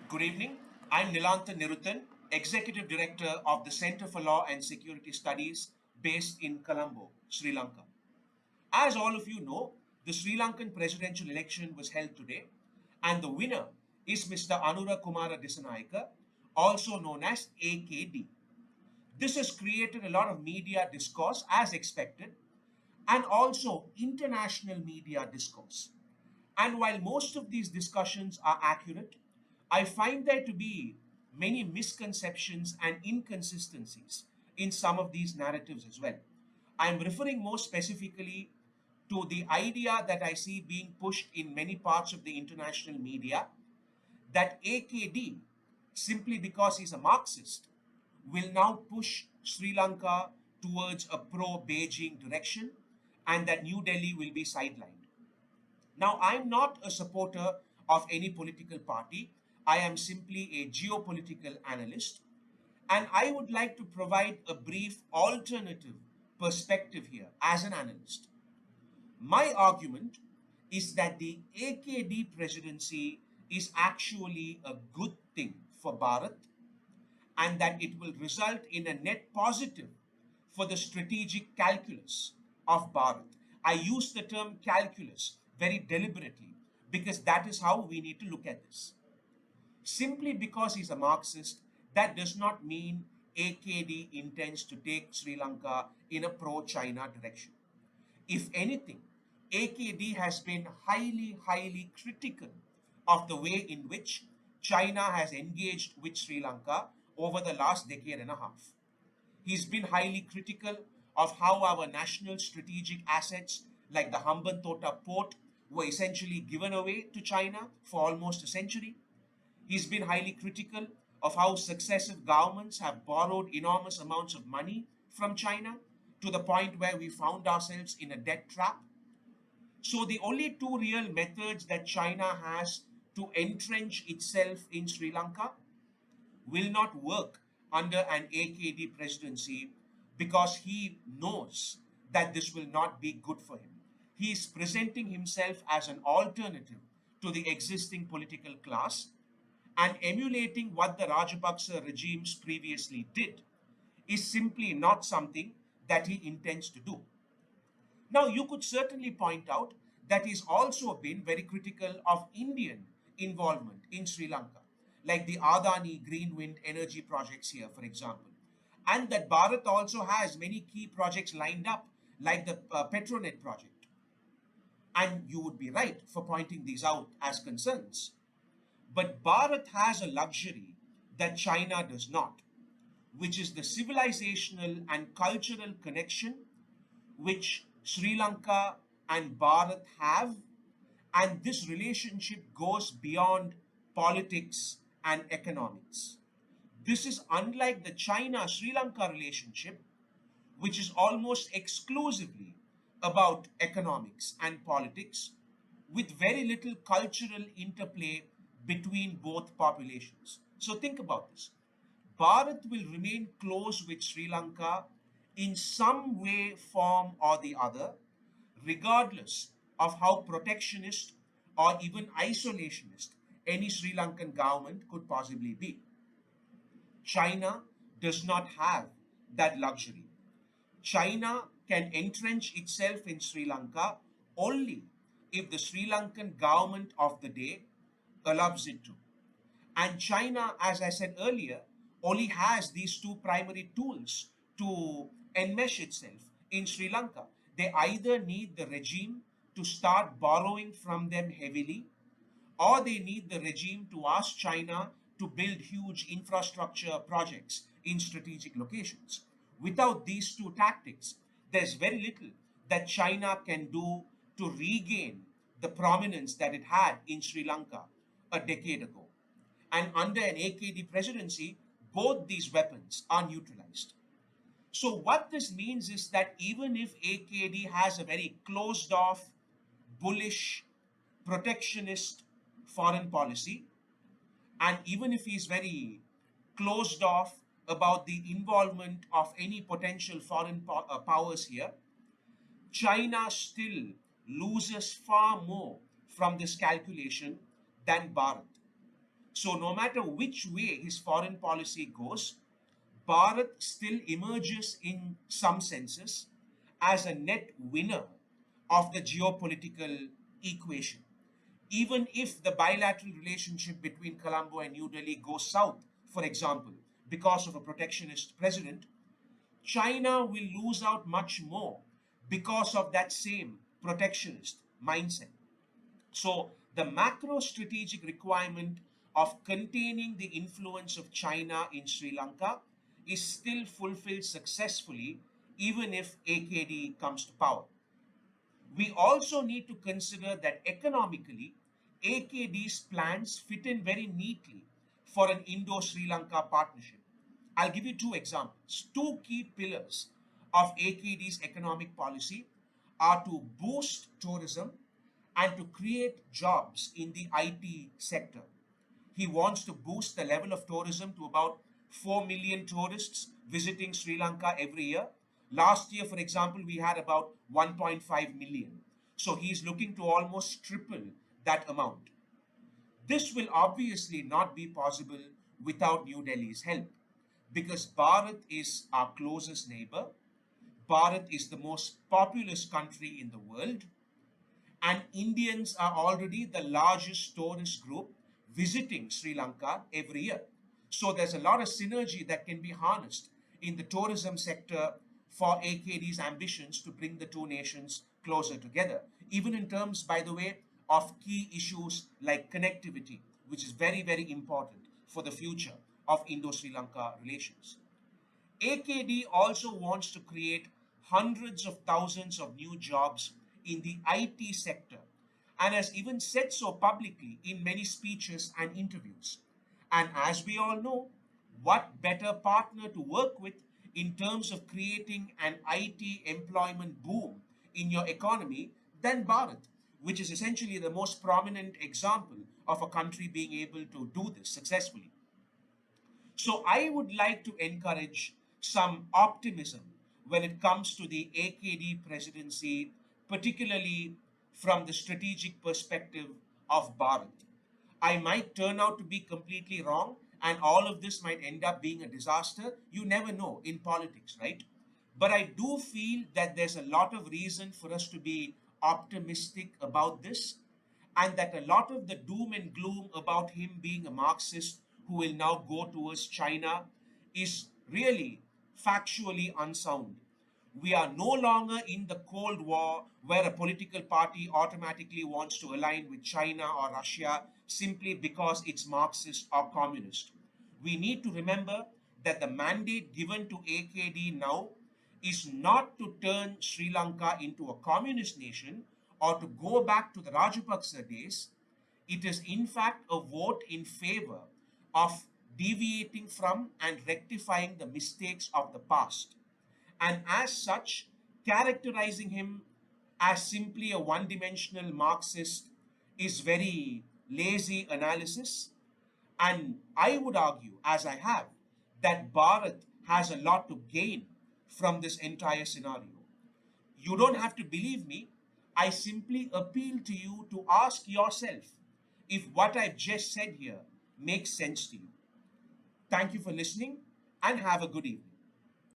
Good evening. I'm Nilantha Niruthan, Executive Director of the Center for Law and Security Studies based in Colombo, Sri Lanka. As all of you know, the Sri Lankan presidential election was held today, and the winner is Mr. Anura Kumara Dissanayake, also known as AKD. This has created a lot of media discourse, as expected, and also international media discourse. And while most of these discussions are accurate, I find there to be many misconceptions and inconsistencies in some of these narratives as well. I'm referring more specifically to the idea that I see being pushed in many parts of the international media that AKD, simply because he's a Marxist, will now push Sri Lanka towards a pro Beijing direction and that New Delhi will be sidelined. Now, I'm not a supporter of any political party. I am simply a geopolitical analyst, and I would like to provide a brief alternative perspective here as an analyst. My argument is that the AKD presidency is actually a good thing for Bharat and that it will result in a net positive for the strategic calculus of Bharat. I use the term calculus very deliberately because that is how we need to look at this. Simply because he's a Marxist, that does not mean AKD intends to take Sri Lanka in a pro China direction. If anything, AKD has been highly critical of the way in which China has engaged with Sri Lanka over the last decade and a half. He's been highly critical of how our national strategic assets, like the Hambantota port, were essentially given away to China for almost a century. He's been highly critical of how successive governments have borrowed enormous amounts of money from China to the point where we found ourselves in a debt trap. So, the only two real methods that China has to entrench itself in Sri Lanka will not work under an AKD presidency because he knows that this will not be good for him. He is presenting himself as an alternative to the existing political class and emulating what the Rajapaksa regimes previously did is simply not something that he intends to do. Now, you could certainly point out that he's also been very critical of Indian involvement in Sri Lanka, like the Adani green wind energy projects here, for example, and that Bharat also has many key projects lined up, like the Petronet project. And you would be right for pointing these out as concerns. But Bharat has a luxury that China does not, which is the civilizational and cultural connection which Sri Lanka and Bharat have, and this relationship goes beyond politics and economics. This is unlike the China Sri Lanka relationship, which is almost exclusively about economics and politics, with very little cultural interplay between both populations. So think about this. Bharat will remain close with Sri Lanka in some way, form, or the other, regardless of how protectionist or even isolationist any Sri Lankan government could possibly be. China does not have that luxury. China can entrench itself in Sri Lanka only if the Sri Lankan government of the day allows it to. And China, as I said earlier, only has these two primary tools to enmesh itself in Sri Lanka. They either need the regime to start borrowing from them heavily, or they need the regime to ask China to build huge infrastructure projects in strategic locations. Without these two tactics, there's very little that China can do to regain the prominence that it had in Sri Lanka a decade ago. And under an AKD presidency, both these weapons are neutralized. So, what this means is that even if AKD has a very closed off, bullish, protectionist foreign policy, and even if he's very closed off about the involvement of any potential foreign powers here, China still loses far more from this calculation than Bharat. So, no matter which way his foreign policy goes, Bharat still emerges in some senses as a net winner of the geopolitical equation. Even if the bilateral relationship between Colombo and New Delhi goes south, for example, because of a protectionist president, China will lose out much more because of that same protectionist mindset. So, the macro strategic requirement of containing the influence of China in Sri Lanka is still fulfilled successfully, even if AKD comes to power. We also need to consider that economically, AKD's plans fit in very neatly for an Indo Sri Lanka partnership. I'll give you two examples. Two key pillars of AKD's economic policy are to boost tourism and to create jobs in the IT sector. He wants to boost the level of tourism to about 4 million tourists visiting Sri Lanka every year. Last year, for example, we had about 1.5 million. So he's looking to almost triple that amount. This will obviously not be possible without New Delhi's help because Bharat is our closest neighbor. Bharat is the most populous country in the world, and Indians are already the largest tourist group visiting Sri Lanka every year. So there's a lot of synergy that can be harnessed in the tourism sector for AKD's ambitions to bring the two nations closer together, even in terms, by the way, of key issues like connectivity, which is very, very important for the future of Indo Sri Lanka relations. AKD also wants to create hundreds of thousands of new jobs in the IT sector and has even said so publicly in many speeches and interviews. And as we all know, what better partner to work with in terms of creating an IT employment boom in your economy than Bharat, which is essentially the most prominent example of a country being able to do this successfully. So I would like to encourage some optimism when it comes to the AKD presidency, particularly from the strategic perspective of Bharat. I might turn out to be completely wrong, and all of this might end up being a disaster. You never know in politics, right? But I do feel that there's a lot of reason for us to be optimistic about this, and that a lot of the doom and gloom about him being a Marxist who will now go towards China is really factually unsound. We are no longer in the Cold War where a political party automatically wants to align with China or Russia simply because it's Marxist or communist. We need to remember that the mandate given to AKD now is not to turn Sri Lanka into a communist nation or to go back to the Rajapaksa days. It is in fact a vote in favor of deviating from and rectifying the mistakes of the past. And as such, characterizing him as simply a one dimensional Marxist is very lazy analysis. And I would argue, as I have, that Bharat has a lot to gain from this entire scenario. You don't have to believe me. I simply appeal to you to ask yourself if what I've just said here makes sense to you. Thank you for listening and have a good evening.